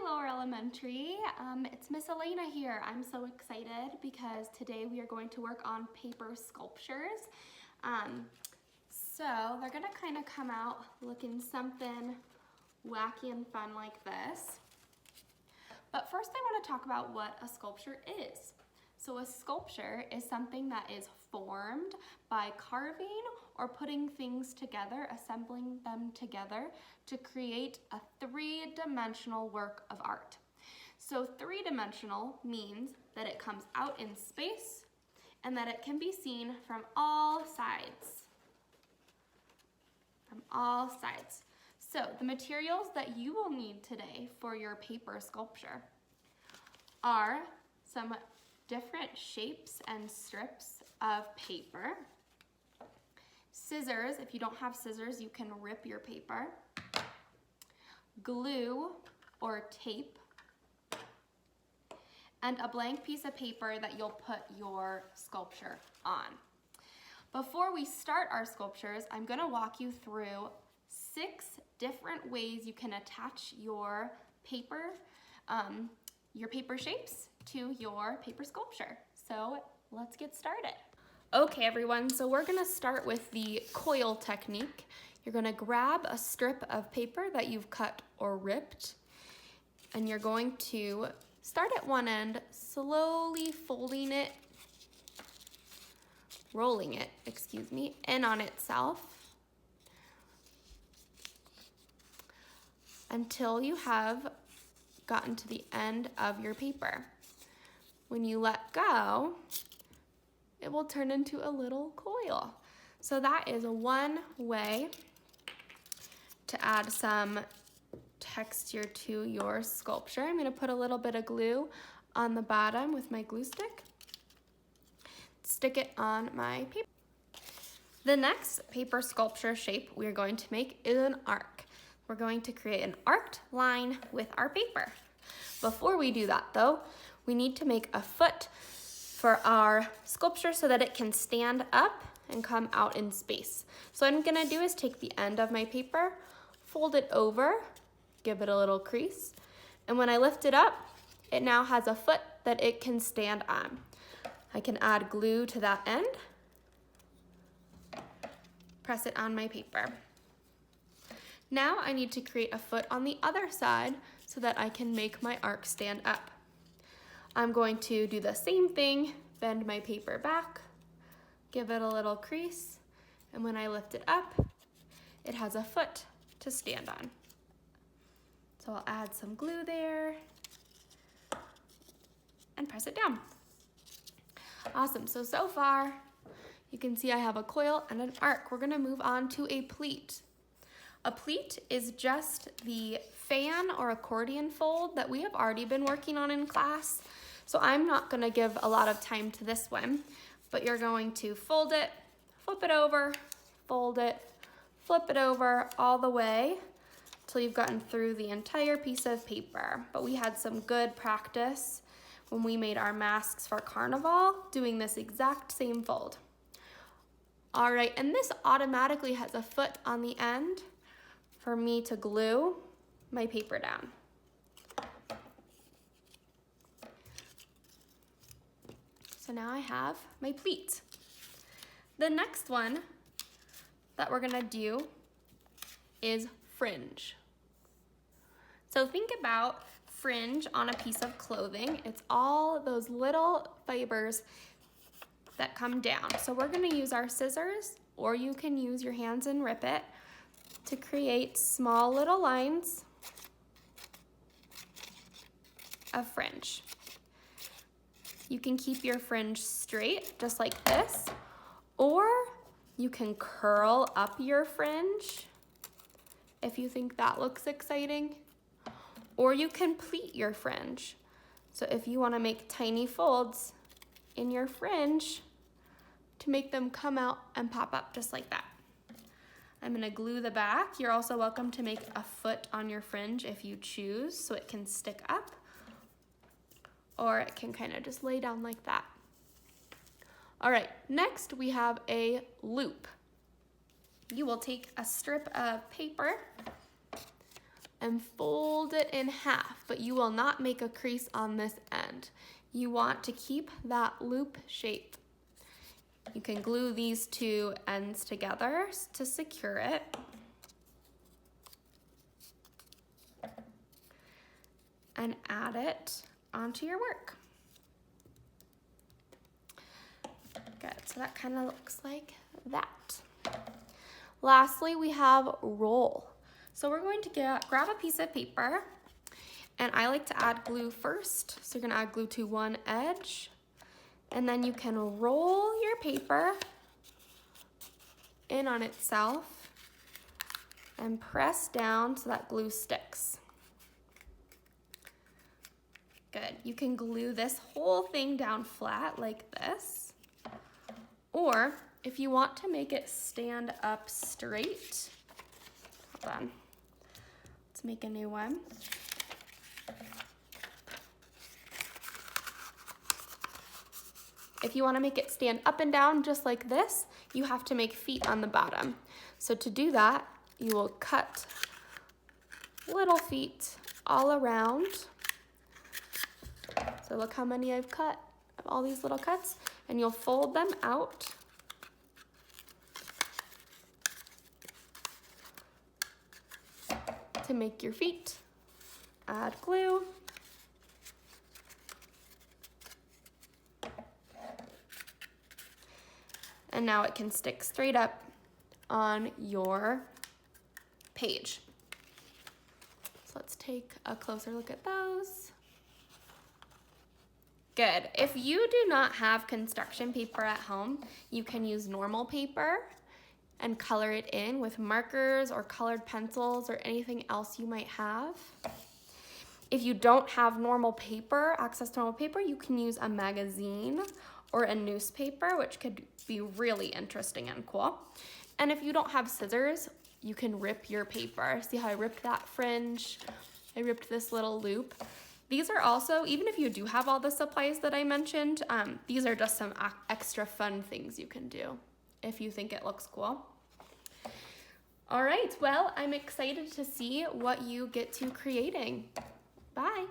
Lower Elementary. It's Miss Elaina here. I'm so excited because today we are going to work on paper sculptures. So they're gonna kind of come out looking something wacky and fun like this. But first I want to talk about what a sculpture is. So a sculpture is something that is formed by carving or putting things together, assembling them together to create a three-dimensional work of art. So three-dimensional means that it comes out in space and that it can be seen from all sides. From all sides. So the materials that you will need today for your paper sculpture are some different shapes and strips of paper. Scissors, if you don't have scissors, you can rip your paper. Glue or tape. And a blank piece of paper that you'll put your sculpture on. Before we start our sculptures, I'm gonna walk you through 6 different ways you can attach your paper shapes to your paper sculpture. So let's get started. Okay everyone, so we're gonna start with the coil technique. You're gonna grab a strip of paper that you've cut or ripped, and you're going to start at one end, slowly folding it, rolling it, in on itself until you have gotten to the end of your paper. When you let go, it will turn into a little coil. So that is one way to add some texture to your sculpture. I'm gonna put a little bit of glue on the bottom with my glue stick. Stick it on my paper. The next paper sculpture shape we're going to make is an arc. We're going to create an arced line with our paper. Before we do that though, we need to make a foot for our sculpture so that it can stand up and come out in space. So what I'm gonna do is take the end of my paper, fold it over, give it a little crease, and when I lift it up, it now has a foot that it can stand on. I can add glue to that end, press it on my paper. Now I need to create a foot on the other side so that I can make my arc stand up. I'm going to do the same thing, bend my paper back, give it a little crease, and when I lift it up, it has a foot to stand on. So I'll add some glue there and press it down. Awesome, so far you can see I have a coil and an arc. We're gonna move on to a pleat. A pleat is just the fan or accordion fold that we have already been working on in class. So I'm not gonna give a lot of time to this one, but you're going to fold it, flip it over, fold it, flip it over all the way till you've gotten through the entire piece of paper. But we had some good practice when we made our masks for Carnival, doing this exact same fold. All right, and this automatically has a foot on the end for me to glue my paper down. So now I have my pleat. The next one that we're gonna do is fringe. So think about fringe on a piece of clothing. It's all those little fibers that come down. So we're gonna use our scissors, or you can use your hands and rip it, to create small little lines of fringe. You can keep your fringe straight, just like this, or you can curl up your fringe if you think that looks exciting, or you can pleat your fringe. So if you wanna make tiny folds in your fringe to make them come out and pop up just like that. I'm gonna glue the back. You're also welcome to make a foot on your fringe if you choose, so it can stick up, or it can kind of just lay down like that. All right, next we have a loop. You will take a strip of paper, and fold it in half, but you will not make a crease on this end. You want to keep that loop shape. You can glue these two ends together to secure it. And add it onto your work. Good, so that kind of looks like that. Lastly, we have roll. So we're going to grab a piece of paper, and I like to add glue first. So you're gonna add glue to one edge, and then you can roll your paper in on itself and press down so that glue sticks. Good. You can glue this whole thing down flat like this, or if you want to make it stand up straight, hold on, let's make a new one. If you want to make it stand up and down just like this, you have to make feet on the bottom. So to do that, you will cut little feet all around. So look how many I've cut, all these little cuts, and you'll fold them out. To make your feet. Add glue. And now it can stick straight up on your page. So let's take a closer look at those. Good. If you do not have construction paper at home, you can use normal paper and color it in with markers or colored pencils or anything else you might have. If you don't have normal paper, access to normal paper, you can use a magazine or a newspaper, which could be really interesting and cool. And if you don't have scissors, you can rip your paper. See how I ripped that fringe? I ripped this little loop. These are also, even if you do have all the supplies that I mentioned, these are just some extra fun things you can do if you think it looks cool. All right, well, I'm excited to see what you get to creating. Bye.